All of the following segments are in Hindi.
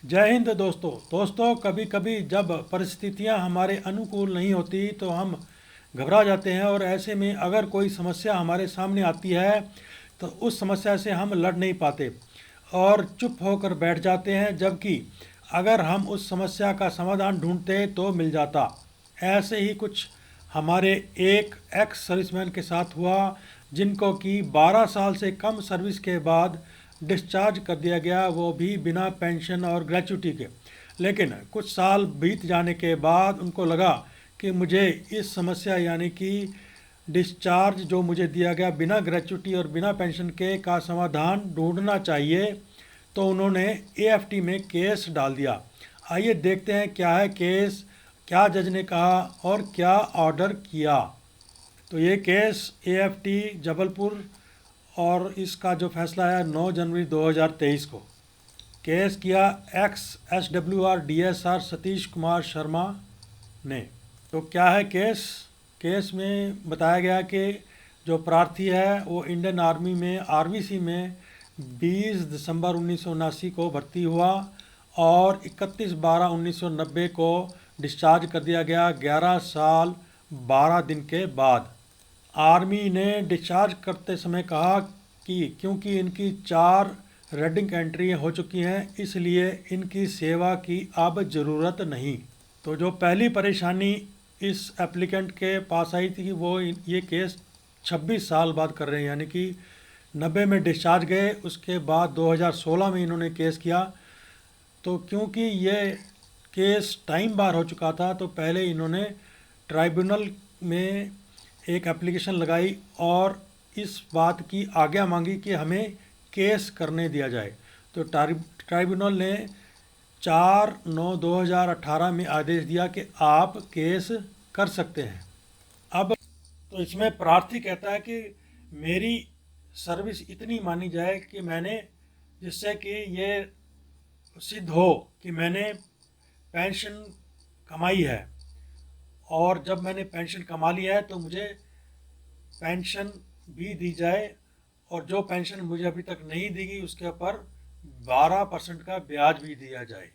जय हिंद दोस्तों कभी कभी जब परिस्थितियां हमारे अनुकूल नहीं होती तो हम घबरा जाते हैं और ऐसे में अगर कोई समस्या हमारे सामने आती है तो उस समस्या से हम लड़ नहीं पाते और चुप होकर बैठ जाते हैं, जबकि अगर हम उस समस्या का समाधान ढूंढते तो मिल जाता। ऐसे ही कुछ हमारे एक एक्स सर्विसमैन के साथ हुआ, जिनको कि 12 साल से कम सर्विस के बाद डिस्चार्ज कर दिया गया, वो भी बिना पेंशन और ग्रेच्युटी के। लेकिन कुछ साल बीत जाने के बाद उनको लगा कि मुझे इस समस्या यानी कि डिस्चार्ज जो मुझे दिया गया बिना ग्रेच्युटी और बिना पेंशन के का समाधान ढूंढना चाहिए। तो उन्होंने एएफटी में केस डाल दिया। आइए देखते हैं क्या है केस, क्या जज ने कहा और क्या ऑर्डर किया। तो ये केस एएफटी जबलपुर और इसका जो फैसला है 9 जनवरी 2023 को। केस किया x SWR DSR Satish Kumar Sharma ने। तो क्या है केस? केस में बताया गया कि जो प्रार्थी है वो इंडियन आर्मी में आरवीसी में 20 दिसंबर 1979 को भर्ती हुआ और 31/12/1990 को डिस्चार्ज कर दिया गया 11 साल 12 दिन के बाद। आर्मी ने डिस्चार्ज करते समय कहा कि क्योंकि इनकी 4 रेडिंग एंट्री हो चुकी हैं इसलिए इनकी सेवा की अब ज़रूरत नहीं। तो जो पहली परेशानी इस एप्लीकेंट के पास आई थी कि वो ये केस 26 साल बाद कर रहे हैं, यानी कि 90 में डिस्चार्ज गए, उसके बाद 2016 में इन्होंने केस किया। तो क्योंकि ये केस टाइम बार हो चुका था तो पहले इन्होंने ट्राइब्यूनल में एक एप्लीकेशन लगाई और इस बात की आज्ञा मांगी कि हमें केस करने दिया जाए। तो ट्राइब्यूनल ने 4/9/2018 में आदेश दिया कि आप केस कर सकते हैं। अब तो इसमें प्रार्थी कहता है कि मेरी सर्विस इतनी मानी जाए कि मैंने, जिससे कि ये सिद्ध हो कि मैंने पेंशन कमाई है, और जब मैंने पेंशन कमा लिया है तो मुझे पेंशन भी दी जाए, और जो पेंशन मुझे अभी तक नहीं दी गई उसके ऊपर 12% का ब्याज भी दिया जाए।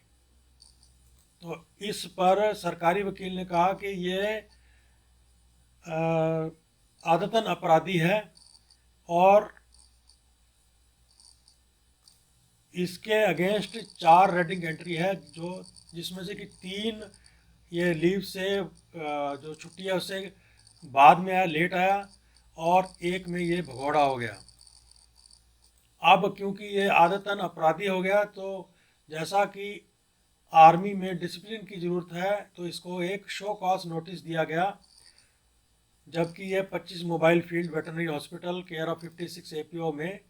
तो इस पर सरकारी वकील ने कहा कि ये आदतन अपराधी है और इसके अगेंस्ट 4 रेडिंग एंट्री है, जो जिसमें से कि 3 ये लीव से जो छुट्टी है उससे बाद में आया, लेट आया, और एक में ये भगौड़ा हो गया। अब क्योंकि ये आदतन अपराधी हो गया तो जैसा कि आर्मी में डिसिप्लिन की ज़रूरत है तो इसको एक शो कॉज नोटिस दिया गया, जबकि ये 25 mobile field veterinary hospital care of 56 APO में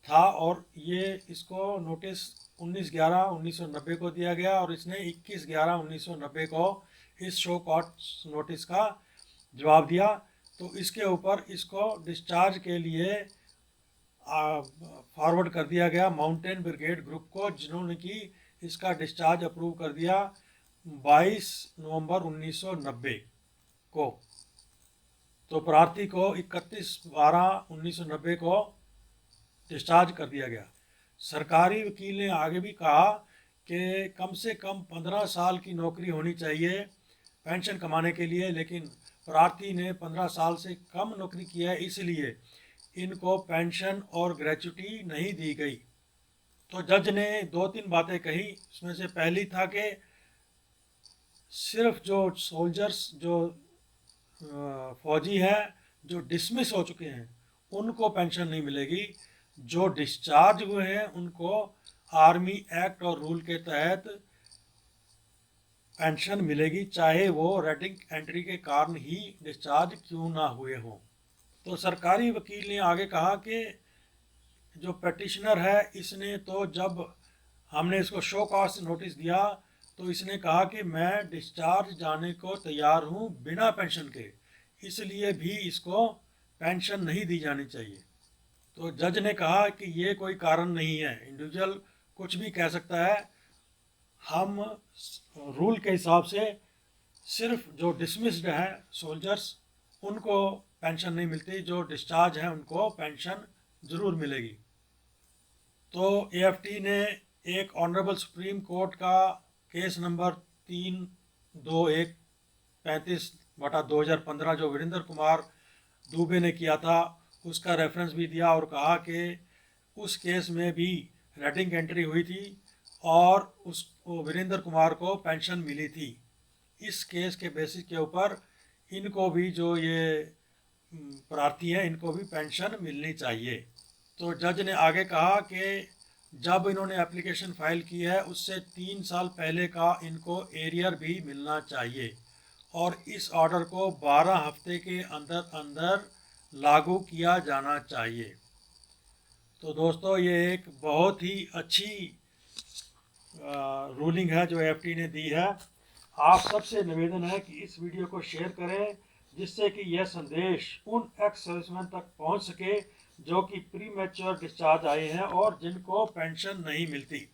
था, और ये इसको नोटिस 19/11/1990 को दिया गया और इसने 21/11/1990 को इस शो कॉज नोटिस का जवाब दिया। तो इसके ऊपर इसको डिस्चार्ज के लिए फॉरवर्ड कर दिया गया माउंटेन ब्रिगेड ग्रुप को, जिन्होंने कि इसका डिस्चार्ज अप्रूव कर दिया 22 नवंबर 1990 को। तो प्रार्थी को 31/12/1990 को डिस्चार्ज कर दिया गया। सरकारी वकील ने आगे भी कहा कि कम से कम 15 साल की नौकरी होनी चाहिए पेंशन कमाने के लिए, लेकिन प्रार्थी ने 15 साल से कम नौकरी की है, इसलिए इनको पेंशन और ग्रेच्युटी नहीं दी गई। तो जज ने 2-3 बातें कही। उसमें से पहली था कि सिर्फ जो सोल्जर्स, जो फौजी हैं जो डिसमिस हो चुके हैं उनको पेंशन नहीं मिलेगी, जो डिस्चार्ज हुए हैं उनको आर्मी एक्ट और रूल के तहत पेंशन मिलेगी, चाहे वो रेडिंग एंट्री के कारण ही डिस्चार्ज क्यों ना हुए हों। तो सरकारी वकील ने आगे कहा कि जो पटिशनर है इसने तो जब हमने इसको शो कॉज नोटिस दिया तो इसने कहा कि मैं डिस्चार्ज जाने को तैयार हूँ बिना पेंशन के, इसलिए भी इसको पेंशन नहीं दी जानी चाहिए। तो जज ने कहा कि ये कोई कारण नहीं है, इंडिविजुअल कुछ भी कह सकता है, हम रूल के हिसाब से सिर्फ जो डिसमिस्ड हैं सोल्जर्स उनको पेंशन नहीं मिलती, जो डिस्चार्ज हैं उनको पेंशन ज़रूर मिलेगी। तो एएफटी ने एक ऑनरेबल सुप्रीम कोर्ट का केस नंबर 321/35/2015 जो वीरेंद्र कुमार दुबे ने किया था, उसका रेफरेंस भी दिया और कहा कि उस केस में भी रेटिंग एंट्री हुई थी और उसको वीरेंद्र कुमार को पेंशन मिली थी। इस केस के बेसिस के ऊपर इनको भी, जो ये प्रार्थी हैं, इनको भी पेंशन मिलनी चाहिए। तो जज ने आगे कहा कि जब इन्होंने एप्लीकेशन फाइल की है उससे 3 साल पहले का इनको एरियर भी मिलना चाहिए और इस ऑर्डर को 12 हफ्ते के अंदर अंदर लागू किया जाना चाहिए। तो दोस्तों, ये एक बहुत ही अच्छी रूलिंग है जो एफटी ने दी है। आप सबसे निवेदन है कि इस वीडियो को शेयर करें जिससे कि यह संदेश उन एक्स सर्विसमैन तक पहुंच सके जो कि प्री मैच्योर डिस्चार्ज आए हैं और जिनको पेंशन नहीं मिलती।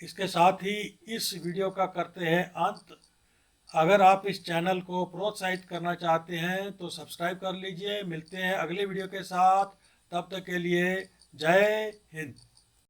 इसके साथ ही इस वीडियो का करते हैं अंत। अगर आप इस चैनल को प्रोत्साहित करना चाहते हैं तो सब्सक्राइब कर लीजिए। मिलते हैं अगले वीडियो के साथ, तब तक के लिए जय हिंद।